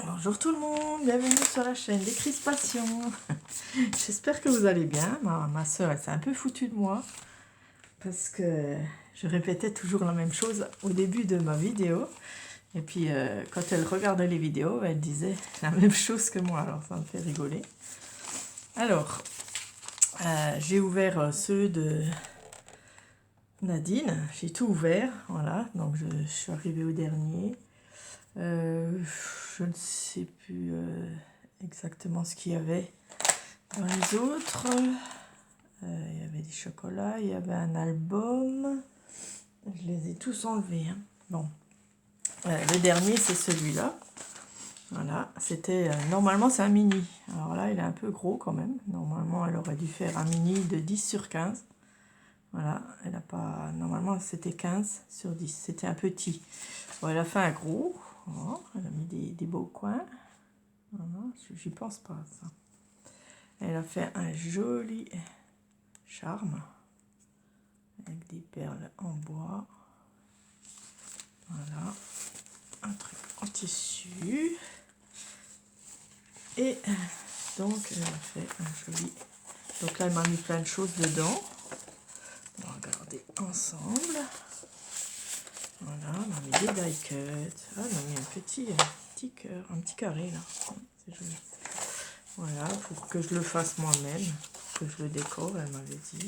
Bonjour tout le monde, bienvenue sur la chaîne des Crispations. J'espère que vous allez bien. Ma soeur, elle s'est un peu foutue de moi parce que je répétais toujours la même chose au début de ma vidéo. Et puis quand elle regardait les vidéos, elle disait la même chose que moi, alors ça me fait rigoler. Alors, j'ai ouvert ceux de Nadine, j'ai tout ouvert, voilà, donc je suis arrivée au dernier. Je ne sais plus exactement ce qu'il y avait dans les autres. Il y avait des chocolats, il y avait un album. Je les ai tous enlevés. Hein. Bon. Le dernier, c'est celui-là. Voilà. C'était normalement, c'est un mini. Alors là, il est un peu gros quand même. Normalement, elle aurait dû faire un mini de 10 sur 15. Voilà. Elle a pas... Normalement, c'était 15 sur 10. C'était un petit. Bon, elle a fait un gros. Oh, elle a mis des beaux coins. J'y pense pas à ça. Elle a fait un joli charme avec des perles en bois. Voilà, un truc en tissu. Et donc elle a fait un joli. Donc là elle m'a mis plein de choses dedans. On va regarder ensemble. Voilà, on a mis des die cuts. Ah, on a mis un petit cœur, un petit carré là. C'est joli. Voilà, pour que je le fasse moi-même, que je le décore, elle m'avait dit.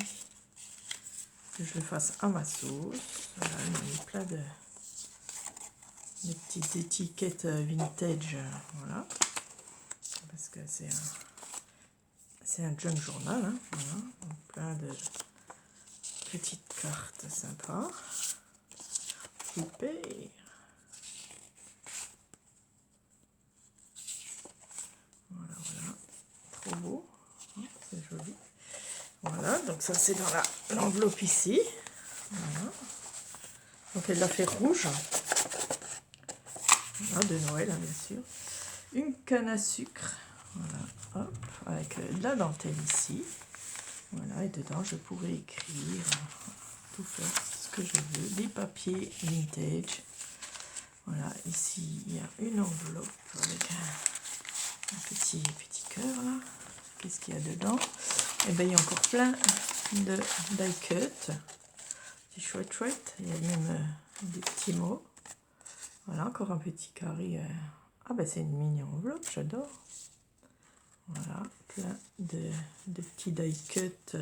Que je le fasse à ma sauce. Voilà, elle m'a mis plein de petites étiquettes vintage. Voilà. Parce que c'est un junk journal. Hein, voilà. Donc, plein de petites cartes sympas. Super. Voilà, voilà. Trop beau. C'est joli. Voilà, donc ça c'est dans l'enveloppe ici. Voilà. Donc elle l'a fait rouge. Voilà, de Noël, hein, bien sûr. Une canne à sucre. Voilà, hop, avec de la dentelle ici. Voilà, et dedans je pourrais écrire, tout faire ce que je veux. Des papiers vintage. Voilà, ici il y a une enveloppe avec un petit cœur là. Qu'est-ce qu'il y a dedans? Et bien il y a encore plein de die cut. C'est chouette, chouette. Il y a même des petits mots. Voilà, encore un petit carré. Ah ben c'est une mini enveloppe, j'adore. Voilà, plein de petits die cut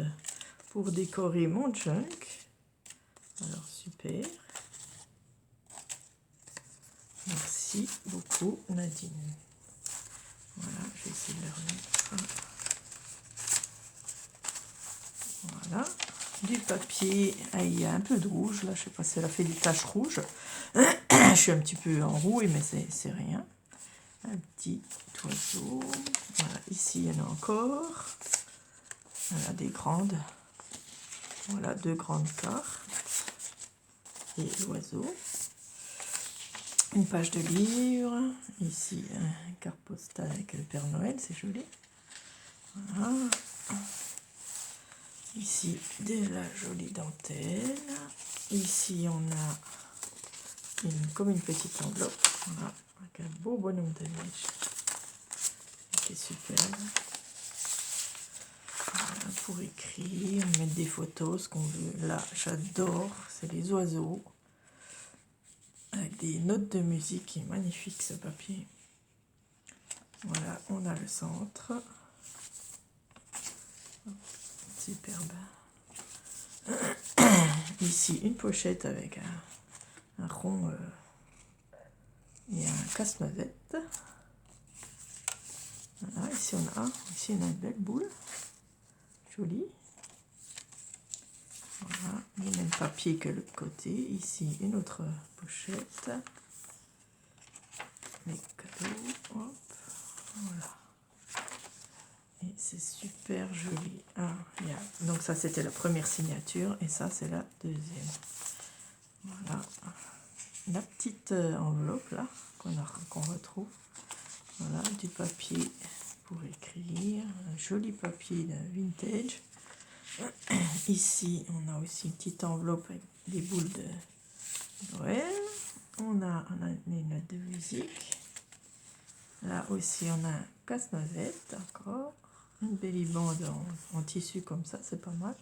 pour décorer mon junk. Alors super. Merci beaucoup Nadine. Voilà, je vais essayer de le remettre. Voilà, du papier. Ah, il y a un peu de rouge là, je sais pas si elle a fait des taches rouges. Je suis un petit peu enrouée, mais c'est rien. Un petit oiseau. Voilà, ici il y en a encore. Voilà, des grandes. Voilà, 2 grandes cartes. Et l'oiseau. Une page de livre. Ici, un carte postale avec le Père Noël, c'est joli. Voilà. Ici, de la jolie dentelle. Ici, on a comme une petite enveloppe. Voilà, avec un beau bonhomme de neige. Qui est superbe. Voilà, pour écrire, mettre des photos, ce qu'on veut. Là, j'adore, c'est les oiseaux. Avec des notes de musique, qui est magnifique ce papier. Voilà, on a le centre. Superbe. Ici, une pochette avec un rond et un casse-noisette. Voilà, ici on a une belle boule. Jolie. Voilà, le même papier que l'autre côté. Ici, une autre pochette. Les cadeaux. Hop, voilà. Et c'est super joli. Ah, donc ça, c'était la première signature. Et ça, c'est la deuxième. Voilà. La petite enveloppe, là, qu'on retrouve. Voilà, du papier pour écrire. Un joli papier vintage. Ici, on a aussi une petite enveloppe avec des boules de Noël. On a les notes de musique. Là aussi, on a un casse-noisette, encore. Une belle bande en tissu comme ça, c'est pas mal.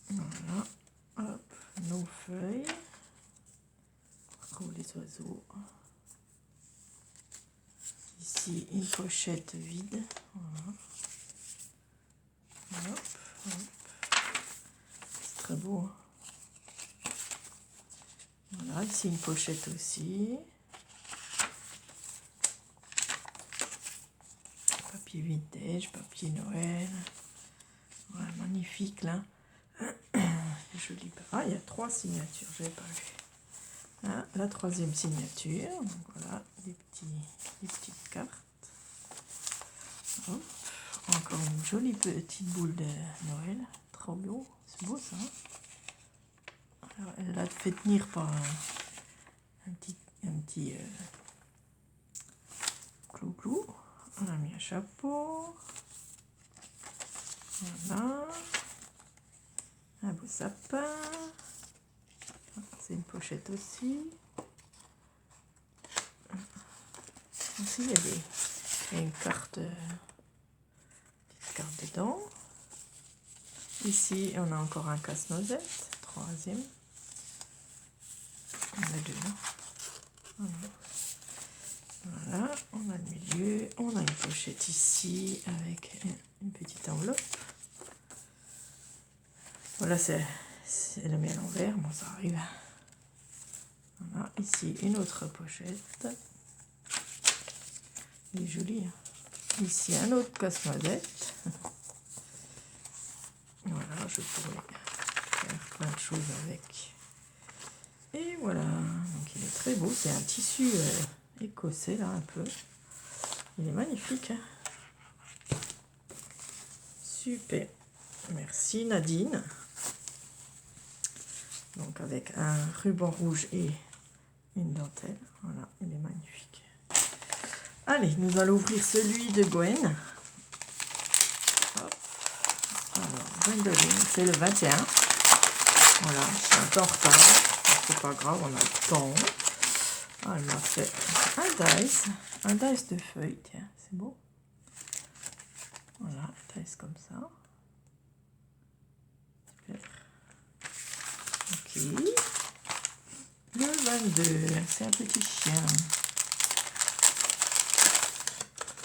Voilà. Hop, nos feuilles. On retrouve les oiseaux. Ici, une pochette vide. Voilà. Hop, hop. C'est très beau. Voilà, ici une pochette aussi. Papier vintage, papier Noël. Voilà, magnifique là. Joli. Ah, il y a 3 signatures, je n'avais pas vu. Ah, la 3e signature. Donc voilà, des petites cartes. Hop. Encore une jolie petite boule de Noël. Trop beau. C'est beau ça. Alors, elle l'a fait tenir par un petit clou-clou. On a mis un chapeau. Voilà. Un beau sapin. C'est une pochette aussi. Ici, il y a une carte, petite carte dedans. Ici, on a encore un casse-noisette, 3e. On a 2. Voilà, on a le milieu. On a une pochette ici avec une petite enveloppe. Voilà, c'est la mis à l'envers, bon ça arrive. Voilà, ici une autre pochette. Elle est jolie. Ici un autre casse-noisette. Voilà, je pourrais faire plein de choses avec. Et voilà, donc il est très beau. C'est un tissu écossais là un peu. Il est magnifique. Super. Merci Nadine. Donc avec un ruban rouge et une dentelle. Voilà, il est magnifique. Allez, nous allons ouvrir celui de Gwen. Hop. Alors, Gwendoline, c'est le 21. Voilà, je suis un peu en retard. C'est pas grave, on a le temps. Ah, elle m'a fait un dice de feuilles, tiens, c'est beau. Voilà, un dice comme ça. Super. Ok. Le 22, c'est un petit chien.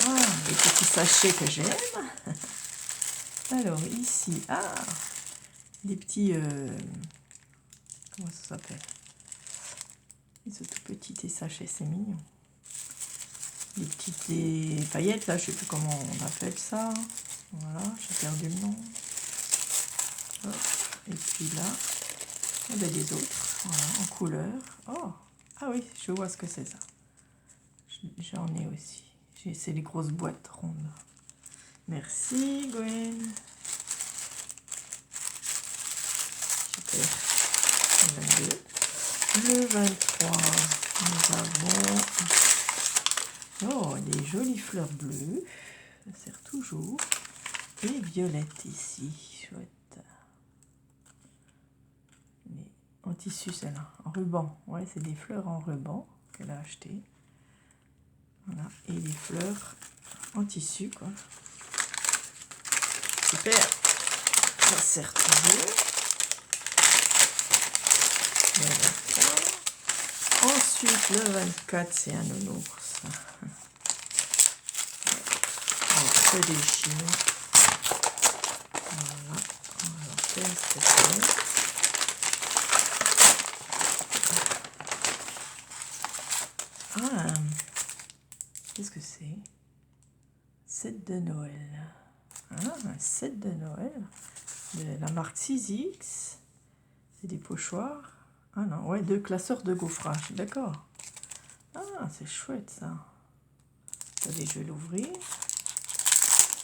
Ah, les petits sachets que j'aime. Alors, ici, des petits... comment ça s'appelle? Ils sont tout petits, tes sachets, c'est mignon. Des paillettes, là, je sais plus comment on appelle ça. Voilà, j'ai perdu le nom. Hop. Et puis là, il y a des autres, voilà, en couleur. Oh, ah oui, je vois ce que c'est ça. J'en ai aussi. C'est les grosses boîtes rondes. Merci Gwen. Super. Le 23, nous avons des jolies fleurs bleues. Ça sert toujours. Et violettes ici. Chouette. Mais en tissu, celle-là. En ruban. Ouais, c'est des fleurs en ruban qu'elle a acheté. Voilà. Et des fleurs en tissu, quoi. Super. Ça sert toujours. Le 23. Ensuite, le 24, c'est un nounours. On déchire. Voilà. On va faire cette. Ah, qu'est-ce que c'est? Set de Noël. Ah, un set de Noël de la marque 6X. C'est des pochoirs. Ah non, ouais, 2 classeurs de gaufrage. D'accord. Ah, c'est chouette ça. Attendez, je vais l'ouvrir.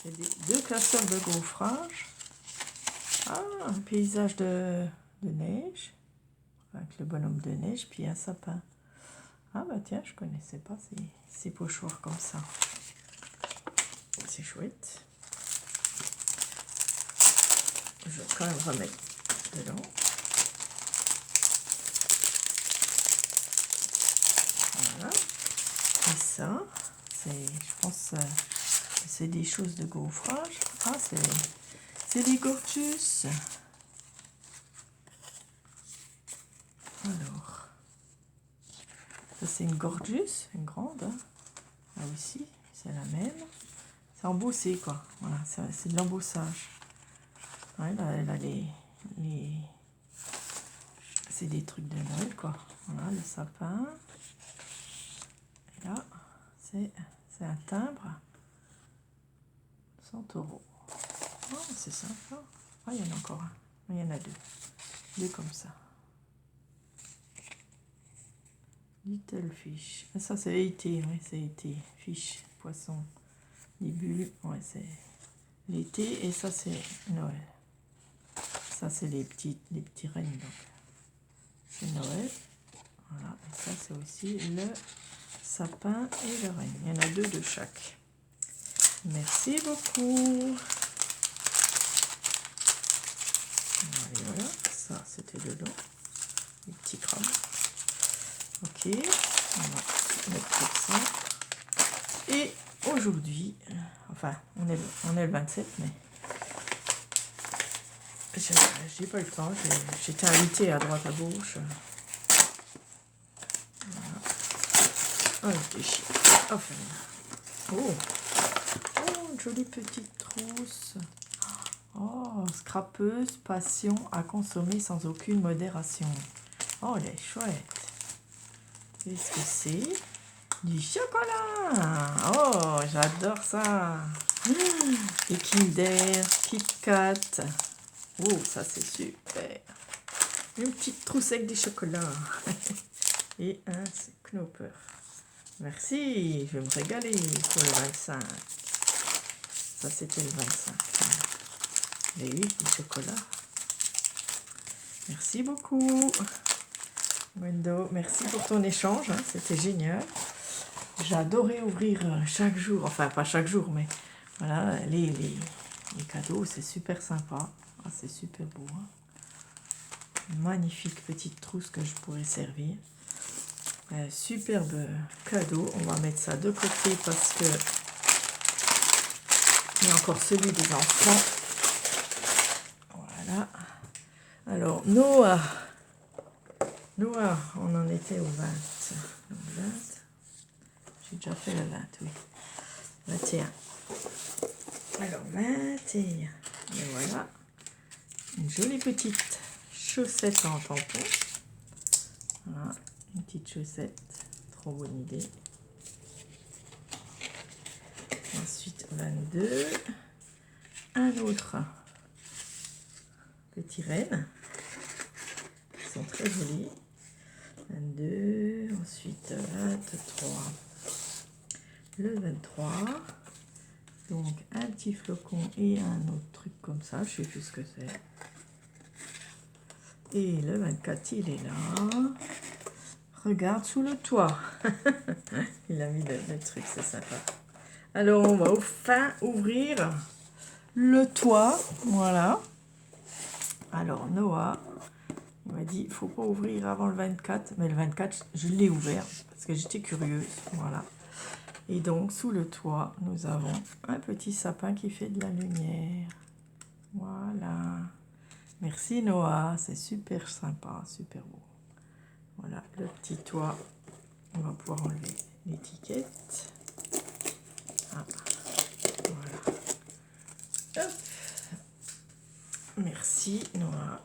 C'est 2 classeurs de gaufrage. Ah, un paysage de neige. Avec le bonhomme de neige, puis un sapin. Ah bah tiens, je connaissais pas ces pochoirs comme ça. C'est chouette. Je vais quand même remettre dedans. Voilà. Et ça, je pense que c'est des choses de gaufrage. Ah, c'est des Gorgeous. Alors, ça c'est une Gorgeous, une grande. Hein. Là aussi, c'est la même. C'est embossé quoi. Voilà, c'est de l'embossage. Ouais, là c'est des trucs de Noël quoi. Voilà, le sapin. Et là, c'est un timbre. 100 €. Oh, c'est sympa. Ah, il y en a encore un. Il y en a deux. Deux comme ça. Little Fish. Ah, ça, c'est été. Oui, c'est été. Fish, poisson. Les bulles. Ouais, c'est l'été. Et ça, c'est Noël. Ça, c'est les petits rennes. Donc, c'est Noël. Voilà. Et ça, c'est aussi le sapin et le renne. Il y en a deux de chaque. Merci beaucoup. Et voilà, ça c'était dedans, les petits crabes. Ok, on va mettre comme ça. Et aujourd'hui, enfin, on est le 27, mais j'ai pas eu le temps. J'étais invitée à droite à gauche. Voilà. Oh, le déchet. Enfin, oh, une jolie petite trousse. Oh, scrapeuse, passion à consommer sans aucune modération. Oh, elle est chouette. Qu'est-ce que c'est? Du chocolat. Oh, j'adore ça. Et Kinder, Kit Kat. Oh, ça c'est super. Une petite trousse avec des chocolats. Et un Knopper. Merci, je vais me régaler pour le 25. Ça c'était le 25. Et oui, du chocolat. Merci beaucoup. Wendo, merci pour ton échange, hein, c'était génial. J'ai adoré ouvrir chaque jour, enfin pas chaque jour, mais voilà, les cadeaux, c'est super sympa. Ah, c'est super beau. Hein. Magnifique petite trousse que je pourrais servir. Superbe cadeau. On va mettre ça de côté parce que il y a encore celui des enfants. Voilà. Alors, Noah, on en était au 20. Le 20. J'ai déjà fait le 20, oui. 21. Alors, 21. Et voilà. Une jolie petite chaussette en tampon. Voilà. Une petite chaussette. Trop bonne idée. Ensuite, 22. Un autre petit renne. Ils sont très jolis. 22. Ensuite, 23. Le 23. Donc, un petit flocon et un autre truc comme ça. Je sais plus ce que c'est. Et le 24, il est là. Regarde sous le toit. Il a mis le truc, c'est sympa. Alors, on va enfin ouvrir le toit. Voilà. Alors, Noah, il m'a dit, il ne faut pas ouvrir avant le 24. Mais le 24, je l'ai ouvert parce que j'étais curieuse. Voilà. Et donc, sous le toit, nous avons un petit sapin qui fait de la lumière. Voilà. Merci Noah, c'est super sympa, super beau. Voilà, le petit toit. On va pouvoir enlever l'étiquette. Ah, voilà. Hop. Merci Noah.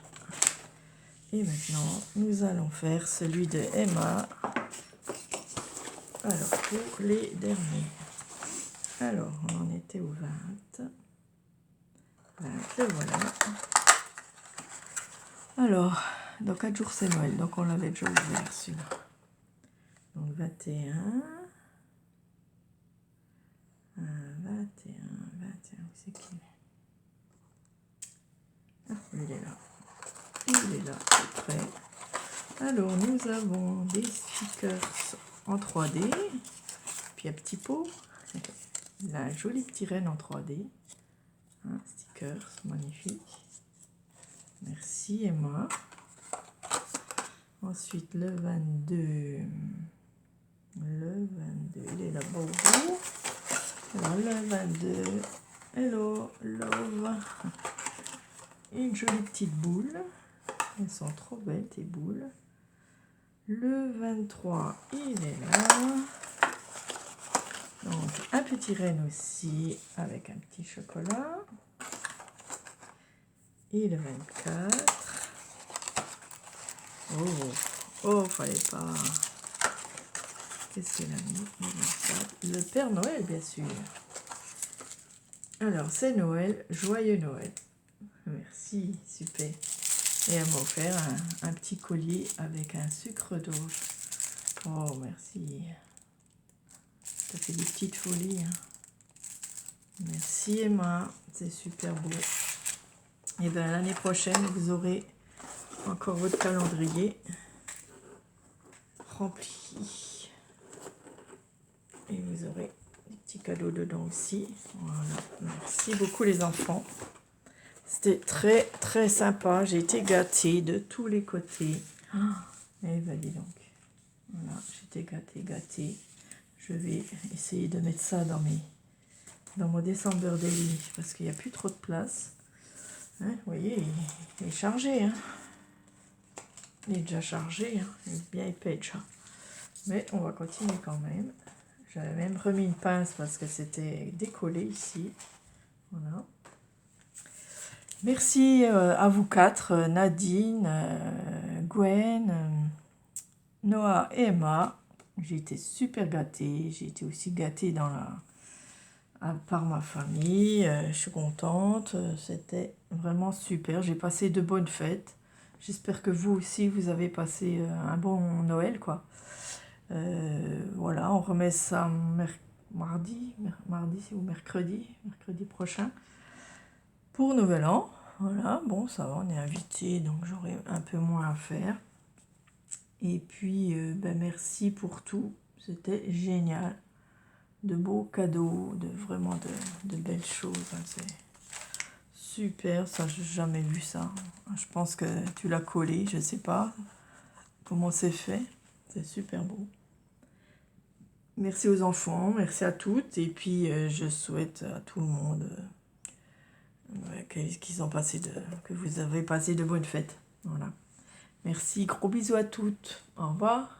Et maintenant, nous allons faire celui de Emma. Alors, pour les derniers. Alors, on en était au 20. 20, le voilà. Alors, dans 4 jours, c'est Noël. Donc, on l'avait déjà ouvert, celui-là. Donc, 21. 21, où c'est qu'il est? Ah, il est là. Il est là, c'est prêt. Alors, nous avons des stickers en 3D. Puis un petit pot. Là, un joli petit renne en 3D. Un stickers, magnifique. Merci Emma. Ensuite, le 22. Le 22, il est d'abord vous. Alors le 22, hello, love. Une jolie petite boule. Elles sont trop belles tes boules. Le 23, il est là. Donc un petit renne aussi avec un petit chocolat. Et le 24. Oh, fallait pas. Qu'est-ce qu'elle a mis? Le Père Noël, bien sûr. Alors, c'est Noël. Joyeux Noël. Merci, super. Et elle m'a offert un petit collier avec un sucre d'orge. Oh, merci. Ça fait des petites folies. Hein. Merci Emma, c'est super beau. Et bien l'année prochaine, vous aurez encore votre calendrier rempli. Et vous aurez des petits cadeaux dedans aussi. Voilà, merci beaucoup les enfants. C'était très très sympa. J'ai été gâtée de tous les côtés. Et ben dis donc. Voilà, j'étais gâtée. Je vais essayer de mettre ça dans mon December Daily parce qu'il n'y a plus trop de place. Hein, vous voyez, il est chargé. Hein. Il est déjà chargé. Hein. Il est bien épais déjà. Mais on va continuer quand même. J'avais même remis une pince parce que c'était décollé ici. Voilà. Merci à vous quatre, Nadine, Gwen, Noah et Emma. J'ai été super gâtée. J'ai été aussi gâtée par ma famille. Je suis contente. C'était vraiment super. J'ai passé de bonnes fêtes. J'espère que vous aussi, vous avez passé un bon Noël, quoi. Voilà, on remet ça mardi ou mercredi prochain pour Nouvel An. Voilà, bon, ça va, on est invité, donc j'aurai un peu moins à faire. Et puis, merci pour tout. C'était génial. De beaux cadeaux, vraiment de belles choses. Hein, c'est super, ça, j'ai jamais vu ça. Je pense que tu l'as collé, je sais pas comment c'est fait. C'est super beau. Merci aux enfants, merci à toutes. Et puis, je souhaite à tout le monde que vous avez passé de bonnes fêtes. Voilà. Merci, gros bisous à toutes. Au revoir.